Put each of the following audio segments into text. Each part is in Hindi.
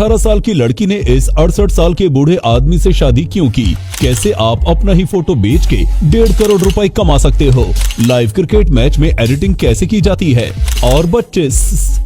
18 साल की लड़की ने इस 68 साल के बूढ़े आदमी से शादी क्यों की? कैसे आप अपना ही फोटो बेच के 1.5 करोड़ रुपए कमा सकते हो? लाइव क्रिकेट मैच में एडिटिंग कैसे की जाती है? और बच्चे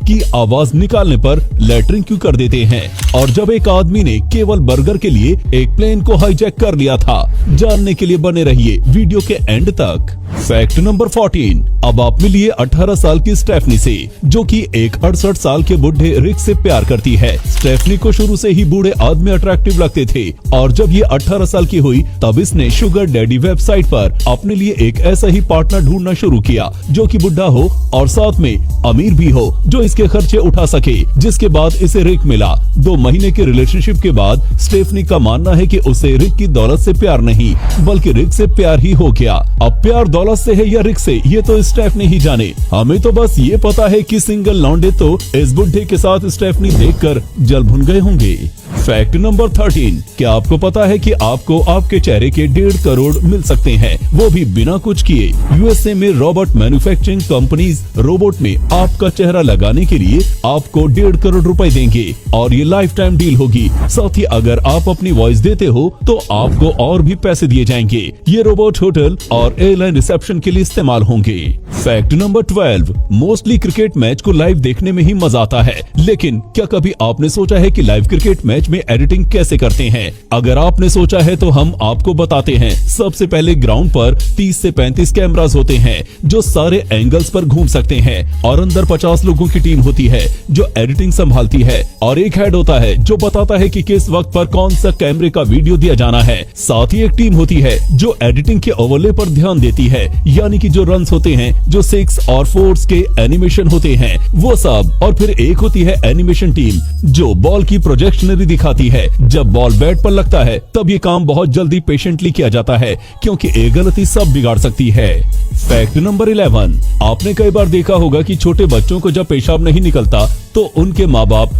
की आवाज निकालने पर लेटरिंग क्यों कर देते हैं? और जब एक आदमी ने केवल बर्गर के लिए एक प्लेन को हाईजैक कर लिया था, जानने के लिए बने रहिए वीडियो के एंड तक। Fact number 14। अब आप मिलिए 18 साल की स्टेफनी से, जो कि एक 68 साल के बुढ़े रिक से प्यार करती है। स्टेफनी को शुरू से ही बूढ़े आदमी अट्रैक्टिव लगते थे और जब ये 18 साल की हुई तब इसने शुगर डैडी वेबसाइट पर अपने लिए एक ऐसा ही पार्टनर ढूंढना शुरू किया जो कि बुढ़ा हो और साथ में अमीर भी हो, जो इसके खर्चे उठा सके। जिसके बाद इसे रिक मिला। 2 महीने के रिलेशनशिप के बाद स्टेफनी का मानना है कि उसे रिक की दौलत से प्यार नहीं बल्कि रिक से प्यार ही हो गया। अब प्यार दौलत से है या रिक से, ये तो स्टेफनी ही जाने। हमें तो बस ये पता है कि सिंगल लौंडे तो इस बुढ़े के साथ स्टेफनी देखकर जल भुन गए होंगे। Fact number 13। क्या आपको पता है कि आपको आपके चेहरे के 1.5 करोड़ मिल सकते हैं, वो भी बिना कुछ किए? यूएसए में रोबोट मैन्युफैक्चरिंग कंपनीज रोबोट में आपका चेहरा लगाने के लिए आपको 1.5 करोड़ रुपए देंगे और ये लाइफ टाइम डील होगी। साथ ही अगर आप अपनी वॉइस देते हो तो आपको और भी पैसे दिए जाएंगे। ये रोबोट होटल और एयरलाइन रिसेप्शन के लिए इस्तेमाल होंगे। Fact number 12। Mostly cricket match को लाइव देखने में ही मजा आता है, लेकिन क्या कभी आपने सोचा है कि लाइव क्रिकेट मैच में एडिटिंग कैसे करते हैं? अगर आपने सोचा है तो हम आपको बताते हैं। सबसे पहले ग्राउंड पर 30 से 35 कैमरास होते हैं जो सारे एंगल्स पर घूम सकते हैं और अंदर 50 लोगों की टीम होती है जो एडिटिंग संभालती है और एक हेड होता है जो बताता है कि किस वक्त पर कौन सा कैमरे का वीडियो दिया जाना है। साथ ही एक टीम होती है जो एडिटिंग के ओवरले पर ध्यान देती है, यानी कि जो रन्स होते हैं, जो 6 और 4 के एनिमेशन होते हैं वो सब। और फिर एक होती है एनिमेशन टीम जो बॉल की प्रोजेक्शनरी दिखाती है। जब बॉल बैट पर लगता है तब ये काम बहुत जल्दी पेशेंटली किया जाता है क्योंकि एक गलती सब बिगाड़ सकती है। Fact number 11। आपने कई बार देखा होगा कि छोटे बच्चों को जब पेशाब नहीं निकलता तो उनके माँ बाप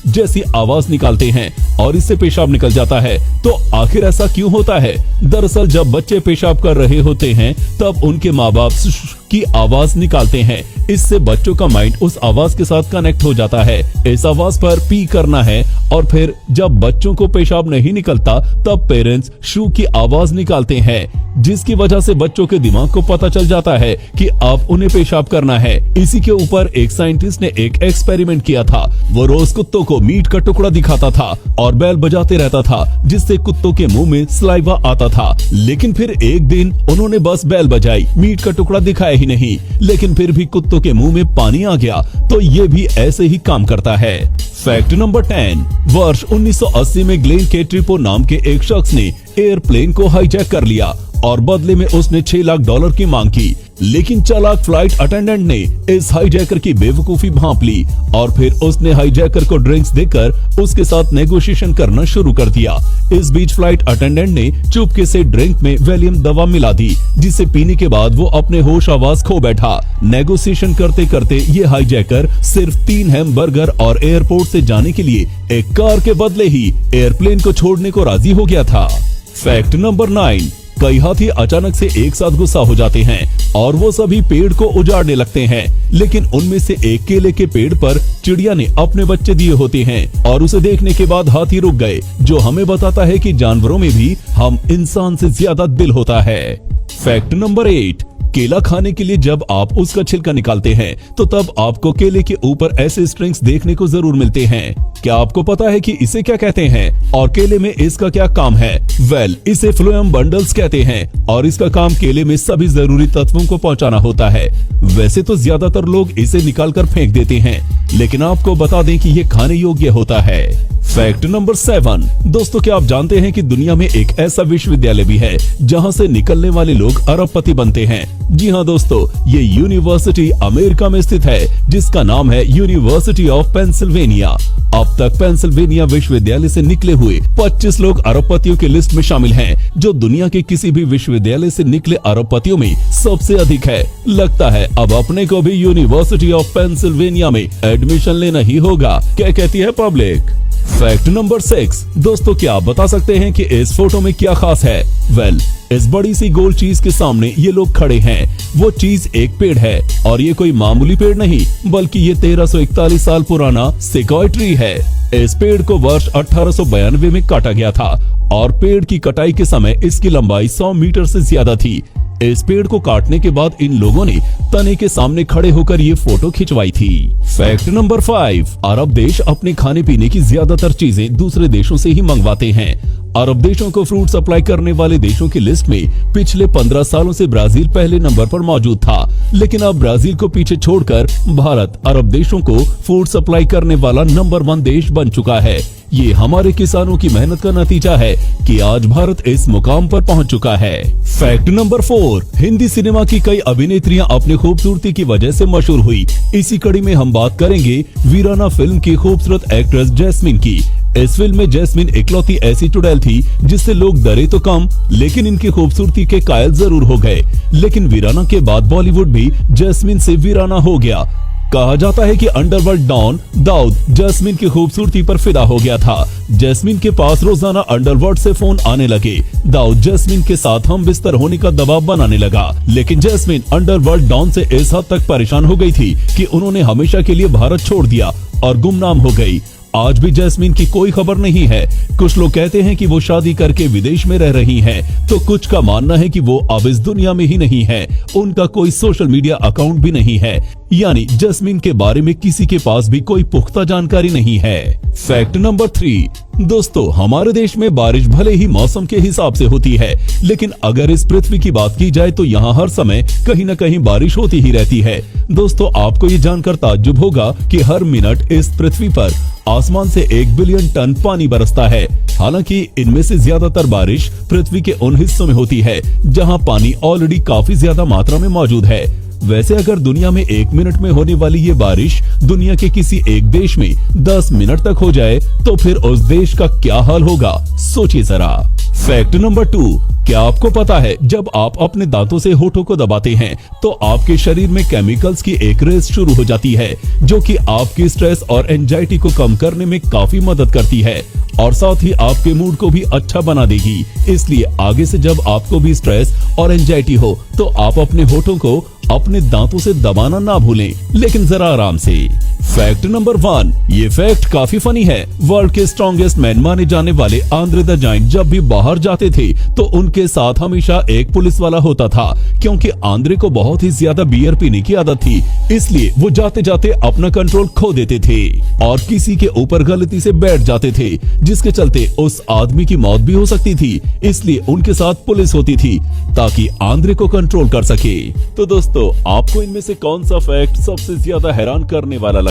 जैसी आवाज निकालते हैं और इससे पेशाब निकल जाता है। तो आखिर ऐसा क्यों होता है? दरअसल जब बच्चे पेशाब कर रहे होते हैं तब उनके माँ बाप की आवाज निकालते हैं। इससे बच्चों का माइंड उस आवाज के साथ कनेक्ट हो जाता है। इस आवाज पर पी करना है और फिर जब बच्चों को पेशाब नहीं निकलता तब पेरेंट्स शू की आवाज निकालते हैं, जिसकी वजह से बच्चों के दिमाग को पता चल जाता है कि अब उन्हें पेशाब करना है। इसी के ऊपर एक साइंटिस्ट ने एक एक्सपेरिमेंट किया था। वो रोज कुत्तों को मीट का टुकड़ा दिखाता था और बैल बजाते रहता था जिससे कुत्तों के मुंह में सलाइवा आता था। लेकिन फिर एक दिन उन्होंने बस बैल बजाई, मीट का टुकड़ा दिखाया ही नहीं, लेकिन फिर भी कुत्तों के मुंह में पानी आ गया। तो ये भी ऐसे ही काम करता है। Fact number 10। वर्ष 1980 में ग्लेन केट्रिपो नाम के एक शख्स ने एयरप्लेन को हाईजैक कर लिया और बदले में उसने $6 लाख की मांग की। लेकिन चालाक फ्लाइट अटेंडेंट ने इस हाईजैकर की बेवकूफी भांप ली और फिर उसने हाईजैकर को ड्रिंक्स देकर उसके साथ नेगोशिएशन करना शुरू कर दिया। इस बीच फ्लाइट अटेंडेंट ने चुपके से ड्रिंक में वैलियम दवा मिला दी, जिसे पीने के बाद वो अपने होश आवाज खो बैठा। नेगोशिएशन करते करते ये हाईजैकर सिर्फ 3 हैमबर्गर और एयरपोर्ट से जाने के लिए एक कार के बदले ही एयरप्लेन को छोड़ने को राजी हो गया था। Fact number 9। कई हाथी अचानक से एक साथ गुस्सा हो जाते हैं और वो सभी पेड़ को उजाड़ने लगते हैं, लेकिन उनमें से एक केले के पेड़ पर चिड़िया ने अपने बच्चे दिए होते हैं और उसे देखने के बाद हाथी रुक गए, जो हमें बताता है कि जानवरों में भी हम इंसान से ज्यादा दिल होता है। Fact number 8। केला खाने के लिए जब आप उसका छिलका निकालते हैं तो तब आपको केले के ऊपर ऐसे स्ट्रिंग्स देखने को जरूर मिलते हैं। क्या आपको पता है कि इसे क्या कहते हैं और केले में इसका क्या काम है? इसे फ्लोएम बंडल्स कहते हैं और इसका काम केले में सभी जरूरी तत्वों को पहुंचाना होता है। वैसे तो ज्यादातर लोग इसे निकालकर फेंक देते हैं, लेकिन आपको बता दें कि ये खाने योग्य होता है। Fact number 7। दोस्तों, क्या आप जानते हैं कि दुनिया में एक ऐसा विश्वविद्यालय भी है जहां से निकलने वाले लोग अरबपति बनते हैं? जी हाँ दोस्तों, ये यूनिवर्सिटी अमेरिका में स्थित है जिसका नाम है यूनिवर्सिटी ऑफ पेंसिल्वेनिया। अब तक पेंसिल्वेनिया विश्वविद्यालय से निकले हुए 25 लोग अरबपतियों की लिस्ट में शामिल हैं, जो दुनिया के किसी भी विश्वविद्यालय से निकले अरबपतियों में सबसे अधिक है। लगता है अब अपने को भी यूनिवर्सिटी ऑफ पेंसिल्वेनिया में एडमिशन लेना ही होगा। क्या कहती है पब्लिक? Fact number 6। दोस्तों, क्या आप बता सकते हैं कि इस फोटो में क्या खास है? इस बड़ी सी गोल चीज के सामने ये लोग खड़े हैं। वो चीज एक पेड़ है और ये कोई मामूली पेड़ नहीं, बल्कि ये 1341 साल पुराना सिक्वॉय ट्री है। इस पेड़ को वर्ष 1892 में काटा गया था और पेड़ की कटाई के समय इसकी लंबाई 100 मीटर से ज्यादा थी। इस पेड़ को काटने के बाद इन लोगों ने तने के सामने खड़े होकर ये फोटो खिंचवाई थी। फैक्ट नंबर 5, अरब देश अपने खाने पीने की ज्यादातर चीजें दूसरे देशों से ही मंगवाते हैं। अरब देशों को फ्रूट सप्लाई करने वाले देशों की लिस्ट में पिछले 15 सालों से ब्राजील पहले नंबर पर मौजूद था, लेकिन अब ब्राजील को पीछे छोड़कर भारत अरब देशों को फूड सप्लाई करने वाला नंबर 1 देश बन चुका है। ये हमारे किसानों की मेहनत का नतीजा है कि आज भारत इस मुकाम पर पहुंच चुका है। फैक्ट नंबर 4, हिंदी सिनेमा की कई अभिनेत्रियां अपनी खूबसूरती की वजह से मशहूर हुई। इसी कड़ी में हम बात करेंगे वीराना फिल्म की खूबसूरत एक्ट्रेस जैस्मिन की। इस फिल्म में जैस्मिन इकलौती ऐसी चुड़ैल थी जिससे लोग डरे तो कम, लेकिन इनकी खूबसूरती के कायल जरूर हो गए। लेकिन वीराना के बाद बॉलीवुड भी जैस्मिन से वीराना हो गया। कहा जाता है कि अंडरवर्ल्ड डॉन दाऊद जैस्मिन की खूबसूरती पर फिदा हो गया था। जैस्मिन के पास रोजाना अंडरवर्ल्ड से फोन आने लगे। दाऊद जैस्मिन के साथ हम बिस्तर होने का दबाव बनाने लगा, लेकिन जैस्मिन अंडरवर्ल्ड डॉन से इस हद तक परेशान हो गई थी कि उन्होंने हमेशा के लिए भारत छोड़ दिया और गुमनाम हो गई। आज भी जैस्मिन की कोई खबर नहीं है। कुछ लोग कहते हैं कि वो शादी करके विदेश में रह रही हैं, तो कुछ का मानना है कि वो अब इस दुनिया में ही नहीं है। उनका कोई सोशल मीडिया अकाउंट भी नहीं है, यानी जैस्मिन के बारे में किसी के पास भी कोई पुख्ता जानकारी नहीं है। फैक्ट नंबर 3, दोस्तों हमारे देश में बारिश भले ही मौसम के हिसाब से होती है, लेकिन अगर इस पृथ्वी की बात की जाए तो यहाँ हर समय कहीं न कहीं बारिश होती ही रहती है। दोस्तों आपको ये जानकर ताज्जुब होगा कि हर मिनट इस पृथ्वी पर आसमान से 1 बिलियन टन पानी बरसता है। हालांकि इनमें से ज्यादातर बारिश पृथ्वी के उन हिस्सों में होती है जहां पानी ऑलरेडी काफी ज्यादा मात्रा में मौजूद है। वैसे अगर दुनिया में 1 मिनट में होने वाली ये बारिश दुनिया के किसी एक देश में 10 मिनट तक हो जाए तो फिर उस देश का क्या हाल होगा, सोचिए जरा। फैक्ट नंबर 2, क्या आपको पता है जब आप अपने दांतों से होठों को दबाते हैं तो आपके शरीर में केमिकल्स की एक रेस शुरू हो जाती है, जो कि आपकी स्ट्रेस और एंजाइटी को कम करने में काफी मदद करती है और साथ ही आपके मूड को भी अच्छा बना देगी। इसलिए आगे से जब आपको भी स्ट्रेस और एंजाइटी हो तो आप अपने होठों को अपने दांतों से दबाना ना भूलें, लेकिन जरा आराम से। फैक्ट नंबर 1, ये फैक्ट काफी फनी है। वर्ल्ड के स्ट्रॉन्गेस्ट मैन माने जाने वाले आंद्रे द जायंट जब भी बाहर जाते थे तो उनके साथ हमेशा एक पुलिस वाला होता था, क्योंकि आंद्रे को बहुत ही ज्यादा बियर पीने की आदत थी। इसलिए वो जाते जाते अपना कंट्रोल खो देते थे और किसी के ऊपर गलती से बैठ जाते थे, जिसके चलते उस आदमी की मौत भी हो सकती थी। इसलिए उनके साथ पुलिस होती थी ताकि आंद्रे को कंट्रोल कर सके। तो दोस्तों आपको इनमें से कौन सा फैक्ट सबसे ज्यादा हैरान करने वाला लगा?